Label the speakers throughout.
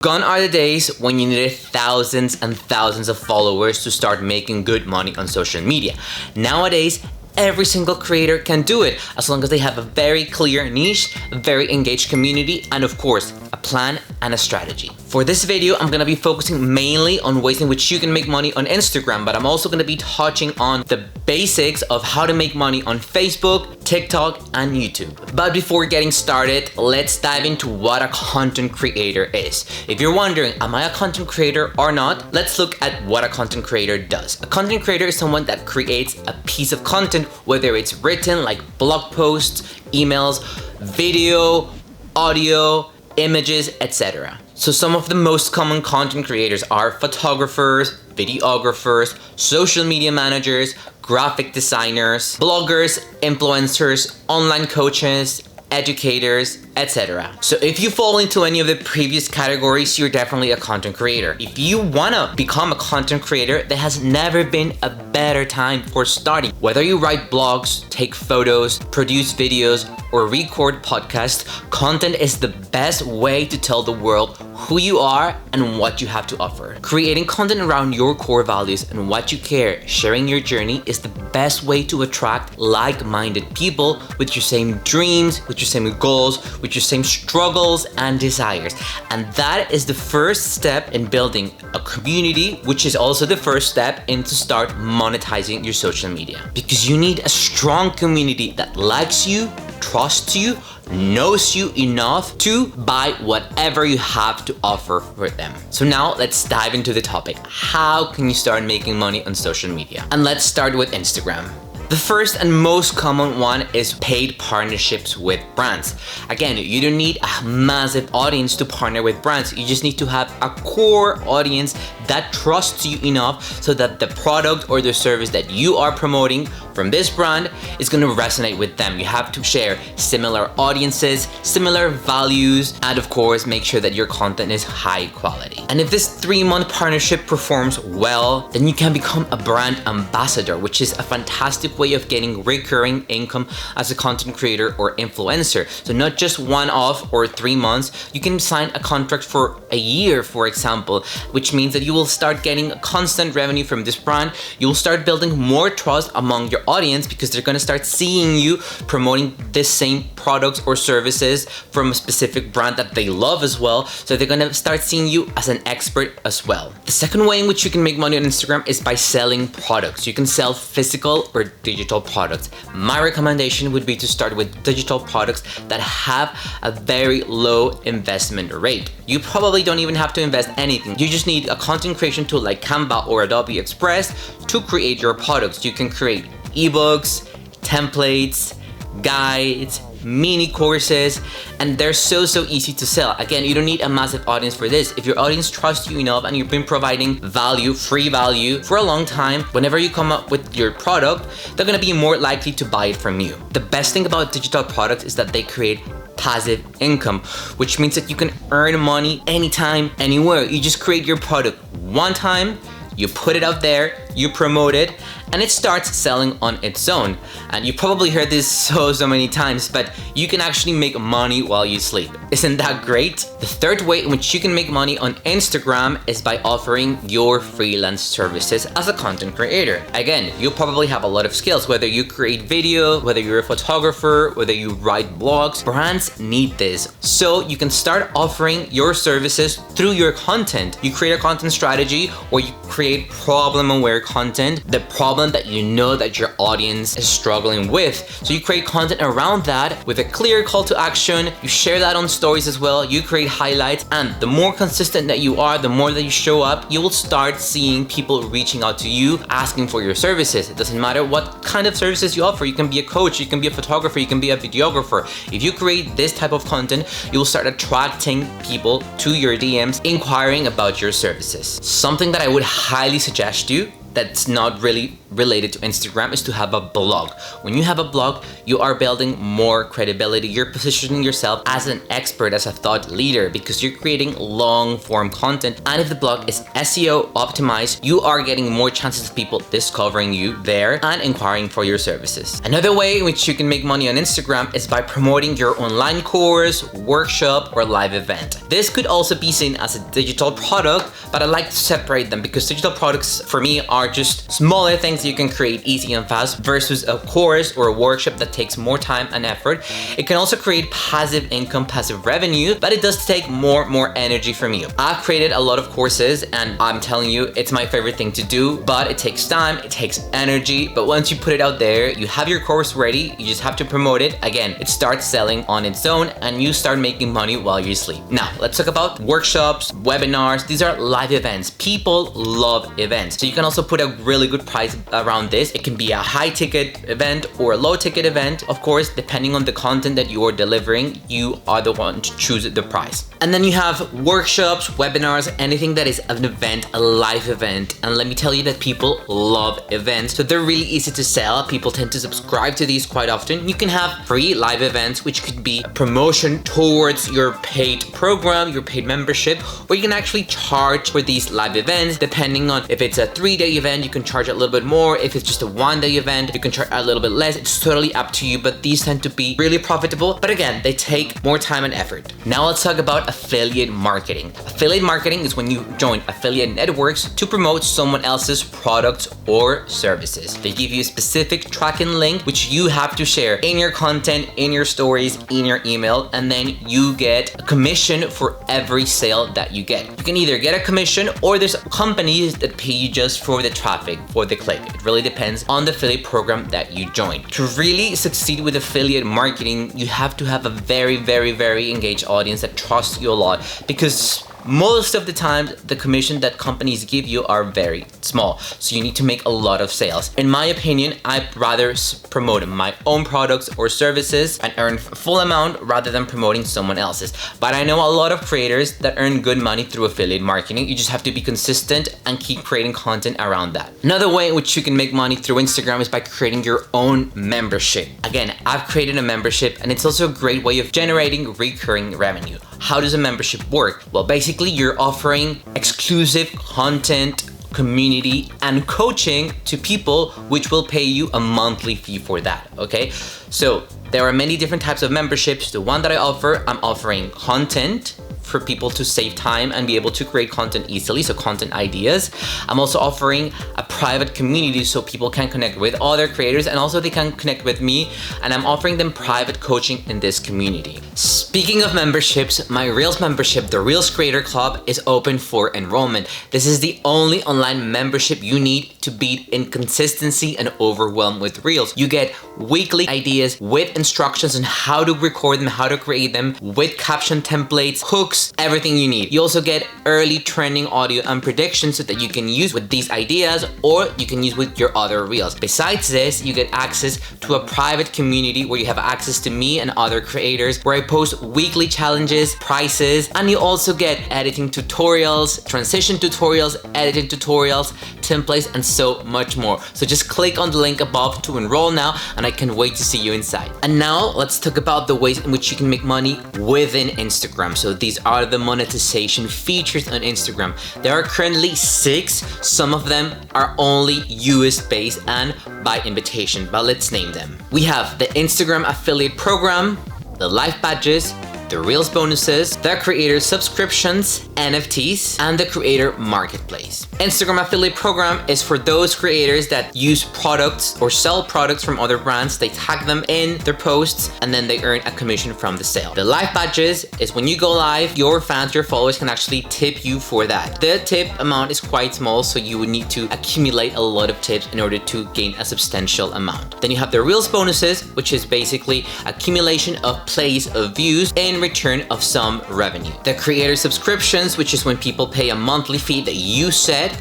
Speaker 1: Gone are the days when you needed thousands and thousands of followers to start making good money on social media. Nowadays, every single creator can do it as long as they have a very clear niche, a very engaged community, and of course, a plan and a strategy. For this video, I'm gonna be focusing mainly on ways in which you can make money on Instagram, but I'm also gonna be touching on the basics of how to make money on Facebook, TikTok, and YouTube. But before getting started, let's dive into what a content creator is. If you're wondering, am I a content creator or not? Let's look at what a content creator does. A content creator is someone that creates a piece of content, whether it's written like blog posts, emails, video, audio, images, etc. So some of the most common content creators are photographers, videographers, social media managers, graphic designers, bloggers, influencers, online coaches, educators, etc. So if you fall into any of the previous categories, you're definitely a content creator. If you wanna become a content creator, there has never been a better time for starting. Whether you write blogs, take photos, produce videos, or record podcasts, content is the best way to tell the world who you are and what you have to offer. Creating content around your core values and what you care, sharing your journey, is the best way to attract like-minded people with your same dreams, with your same goals, with your same struggles and desires. And that is the first step in building a community, which is also the first step into start monetizing your social media. Because you need a strong community that likes you, trusts you, knows you enough to buy whatever you have to offer for them. So now let's dive into the topic. How can you start making money on social media? And let's start with Instagram. The first and most common one is paid partnerships with brands. Again, you don't need a massive audience to partner with brands. You just need to have a core audience that trusts you enough so that the product or the service that you are promoting from this brand is going to resonate with them. You have to share similar audiences, similar values, and of course, make sure that your content is high quality. And if this 3-month partnership performs well, then you can become a brand ambassador, which is a fantastic way of getting recurring income as a content creator or influencer. So not just one-off or 3 months, you can sign a contract for a year, for example, which means that you will start getting constant revenue from this brand. You'll start building more trust among your audience because they're gonna start seeing you promoting the same products or services from a specific brand that they love as well. So they're gonna start seeing you as an expert as well. The second way in which you can make money on Instagram is by selling products. You can sell physical or digital products. My recommendation would be to start with digital products that have a very low investment rate. You probably don't even have to invest anything. You just need a content creation tool like Canva or Adobe Express to create your products. You can create ebooks, templates, guides, mini courses, and they're so easy to sell. Again, you don't need a massive audience for this. If your audience trusts you enough and you've been providing value, free value for a long time, whenever you come up with your product, they're gonna be more likely to buy it from you. The best thing about digital products is that they create passive income, which means that you can earn money anytime, anywhere. You just create your product one time, you put it out there, you promote it, and it starts selling on its own. And you probably heard this so many times, but you can actually make money while you sleep. Isn't that great? The third way in which you can make money on Instagram is by offering your freelance services as a content creator. Again, you probably have a lot of skills, whether you create video, whether you're a photographer, whether you write blogs. Brands need this. So you can start offering your services through your content. You create a content strategy or you create problem-aware content, the problem that you know that your audience is struggling with. So you create content around that with a clear call to action. You share that on stories as well. You create highlights, and the more consistent that you are, the more that you show up, you will start seeing people reaching out to you asking for your services. It doesn't matter what kind of services you offer. You can be a coach, you can be a photographer, you can be a videographer. If you create this type of content, you will start attracting people to your DMs inquiring about your services. Something that I would highly suggest you that's not really related to Instagram is to have a blog. When you have a blog, you are building more credibility. You're positioning yourself as an expert, as a thought leader, because you're creating long form content. And if the blog is SEO optimized, you are getting more chances of people discovering you there and inquiring for your services. Another way in which you can make money on Instagram is by promoting your online course, workshop, or live event. This could also be seen as a digital product, but I like to separate them because digital products for me are just smaller things you can create easy and fast versus a course or a workshop that takes more time and effort. It can also create passive income, passive revenue, but it does take more energy from you. I've created a lot of courses and I'm telling you, it's my favorite thing to do, but it takes time, it takes energy. But once you put it out there, you have your course ready, you just have to promote it. Again, it starts selling on its own and you start making money while you sleep. Now, let's talk about workshops, webinars. These are live events. People love events. So you can also put a really good price around this. It can be a high ticket event or a low ticket event. Of course, depending on the content that you are delivering, you are the one to choose the price. And then you have workshops, webinars, anything that is an event, a live event. And let me tell you that people love events. So they're really easy to sell. People tend to subscribe to these quite often. You can have free live events, which could be a promotion towards your paid program, your paid membership, or you can actually charge for these live events. Depending on if it's a 3-day event, you can charge a little bit more. If it's just a 1-day event, you can charge a little bit less. It's totally up to you, but these tend to be really profitable. But again, they take more time and effort. Now let's talk about affiliate marketing. Affiliate marketing is when you join affiliate networks to promote someone else's products or services. They give you a specific tracking link, which you have to share in your content, in your stories, in your email, and then you get a commission for every sale that you get. You can either get a commission or there's companies that pay you just for the traffic, for the click. It really depends on the affiliate program that you join. To really succeed with affiliate marketing, you have to have a very engaged audience that trusts you a lot, because most of the time, the commission that companies give you are very small. So you need to make a lot of sales. In my opinion, I'd rather promote my own products or services and earn a full amount rather than promoting someone else's. But I know a lot of creators that earn good money through affiliate marketing. You just have to be consistent and keep creating content around that. Another way in which you can make money through Instagram is by creating your own membership. Again, I've created a membership and it's also a great way of generating recurring revenue. How does a membership work? Well, basically you're offering exclusive content, community, and coaching to people, which will pay you a monthly fee for that, okay? So there are many different types of memberships. The one that I offer, I'm offering content for people to save time and be able to create content easily, so content ideas. I'm also offering a private community so people can connect with other creators and also they can connect with me, and I'm offering them private coaching in this community. Speaking of memberships, my Reels membership, the Reels Creator Club, is open for enrollment. This is the only online membership you need to beat inconsistency and overwhelm with Reels. You get weekly ideas with instructions on how to record them, how to create them, with caption templates, hooks, everything you need. You also get early trending audio and predictions so that you can use with these ideas or you can use with your other Reels. Besides this, you get access to a private community where you have access to me and other creators, where I post weekly challenges, prizes, and you also get editing tutorials, transition tutorials, editing tutorials, templates, and so much more. So just click on the link above to enroll now, and I can't wait to see you inside. And now let's talk about the ways in which you can make money within Instagram. So these are the monetization features on Instagram. There are currently 6. Some of them are only US based and by invitation, but let's name them. We have the Instagram affiliate program, the life badges, the Reels bonuses, the creator subscriptions, NFTs, and the creator marketplace. Instagram affiliate program is for those creators that use products or sell products from other brands. They tag them in their posts and then they earn a commission from the sale. The live badges is when you go live, your fans, your followers can actually tip you for that. The tip amount is quite small, so you would need to accumulate a lot of tips in order to gain a substantial amount. Then you have the Reels bonuses, which is basically accumulation of plays, of views in return of some revenue. The creator subscriptions, which is when people pay a monthly fee that you set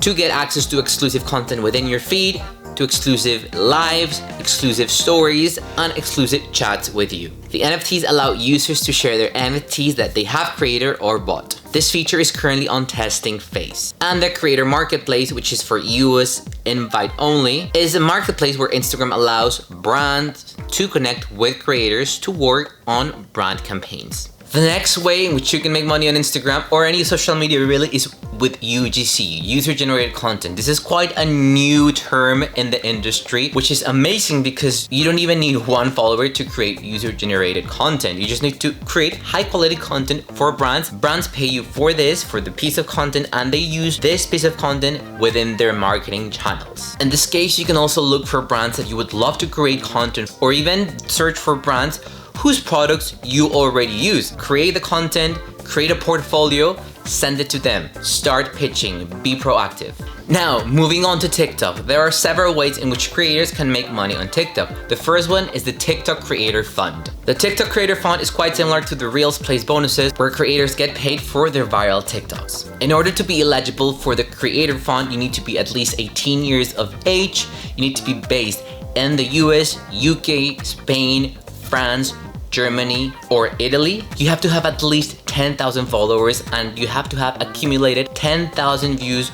Speaker 1: to get access to exclusive content within your feed, to exclusive lives, exclusive stories, and exclusive chats with you. The NFTs allow users to share their NFTs that they have created or bought. This feature is currently on testing phase. And the Creator Marketplace, which is for US invite only, is a marketplace where Instagram allows brands to connect with creators to work on brand campaigns. The next way in which you can make money on Instagram or any social media really is with UGC, user-generated content. This is quite a new term in the industry, which is amazing because you don't even need one follower to create user-generated content. You just need to create high-quality content for brands. Brands pay you for this, for the piece of content, and they use this piece of content within their marketing channels. In this case, you can also look for brands that you would love to create content, or even search for brands whose products you already use. Create the content, create a portfolio, send it to them. Start pitching, be proactive. Now, moving on to TikTok. There are several ways in which creators can make money on TikTok. The first one is the TikTok Creator Fund. The TikTok Creator Fund is quite similar to the Reels Plays bonuses, where creators get paid for their viral TikToks. In order to be eligible for the Creator Fund, you need to be at least 18 years of age. You need to be based in the US, UK, Spain, France, Germany, or Italy. You have to have at least 10,000 followers, and you have to have accumulated 10,000 views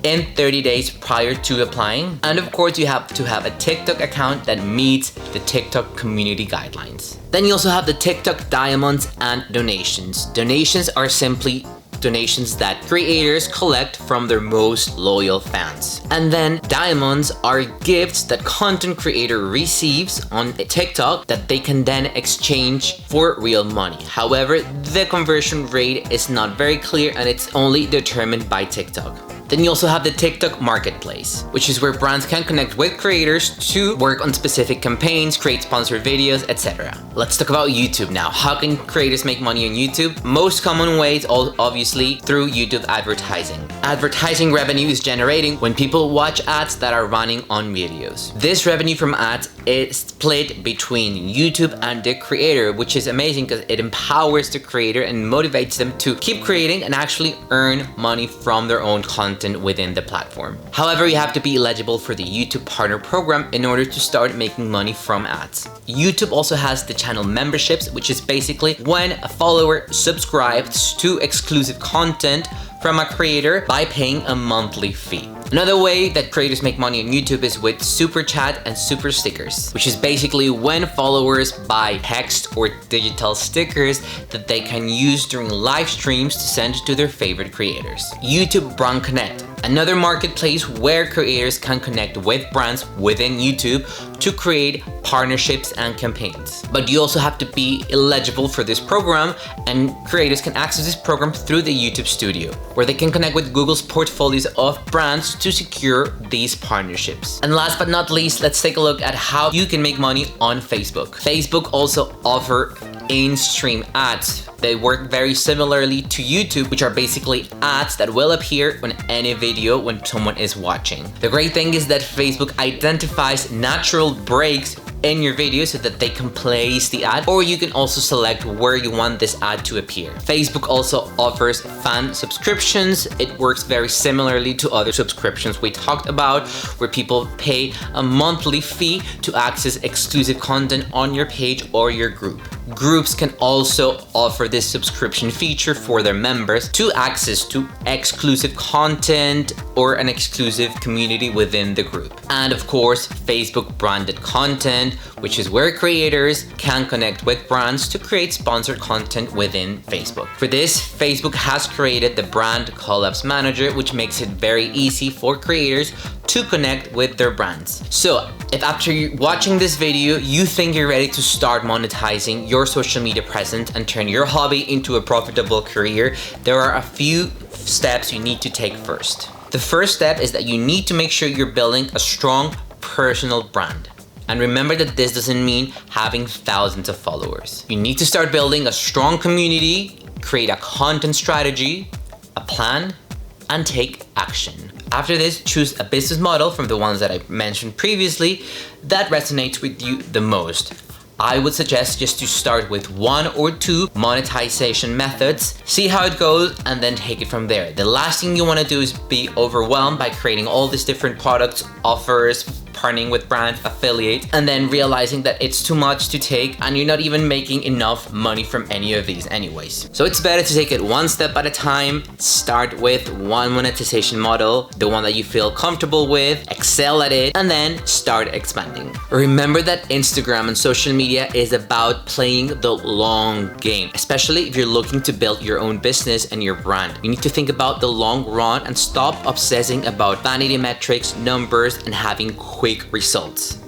Speaker 1: in 30 days prior to applying. And of course, you have to have a TikTok account that meets the TikTok community guidelines. Then you also have the TikTok Diamonds and Donations. Donations are simply donations that creators collect from their most loyal fans. And then diamonds are gifts that content creator receives on TikTok that they can then exchange for real money. However, the conversion rate is not very clear and it's only determined by TikTok. Then you also have the TikTok Marketplace, which is where brands can connect with creators to work on specific campaigns, create sponsored videos, etc. Let's talk about YouTube now. How can creators make money on YouTube? Most common ways, obviously, through YouTube advertising. Advertising revenue is generating when people watch ads that are running on videos. This revenue from ads is split between YouTube and the creator, which is amazing because it empowers the creator and motivates them to keep creating and actually earn money from their own content within the platform. However, you have to be eligible for the YouTube Partner Program in order to start making money from ads. YouTube also has the channel memberships, which is basically when a follower subscribes to exclusive content from a creator by paying a monthly fee. Another way that creators make money on YouTube is with Super Chat and Super Stickers, which is basically when followers buy text or digital stickers that they can use during live streams to send to their favorite creators. YouTube Brand Connect, another marketplace where creators can connect with brands within YouTube to create partnerships and campaigns. But you also have to be eligible for this program, and creators can access this program through the YouTube Studio, where they can connect with Google's portfolios of brands to secure these partnerships. And last but not least, let's take a look at how you can make money on Facebook. Facebook also offers in-stream ads. They work very similarly to YouTube, which are basically ads that will appear on any video when someone is watching. The great thing is that Facebook identifies natural breaks in your video so that they can place the ad, or you can also select where you want this ad to appear. Facebook also offers fan subscriptions. It works very similarly to other subscriptions we talked about, where people pay a monthly fee to access exclusive content on your page or your group. Groups can also offer this subscription feature for their members to access to exclusive content or an exclusive community within the group. And of course, Facebook branded content, which is where creators can connect with brands to create sponsored content within Facebook. For this, Facebook has created the Brand Collabs Manager, which makes it very easy for creators to connect with their brands. So if after watching this video, you think you're ready to start monetizing your social media presence and turn your hobby into a profitable career, there are a few steps you need to take first. The first step is that you need to make sure you're building a strong personal brand. And remember that this doesn't mean having thousands of followers. You need to start building a strong community, create a content strategy, a plan, and take action. After this, choose a business model from the ones that I mentioned previously that resonates with you the most. I would suggest just to start with 1 or 2 monetization methods, see how it goes, and then take it from there. The last thing you want to do is be overwhelmed by creating all these different products, offers, partnering with brands, affiliate, and then realizing that it's too much to take and you're not even making enough money from any of these anyways. So it's better to take it one step at a time, start with one monetization model, the one that you feel comfortable with, excel at it, and then start expanding. Remember that Instagram and social media is about playing the long game, especially if you're looking to build your own business and your brand. You need to think about the long run and stop obsessing about vanity metrics, numbers, and having quick results.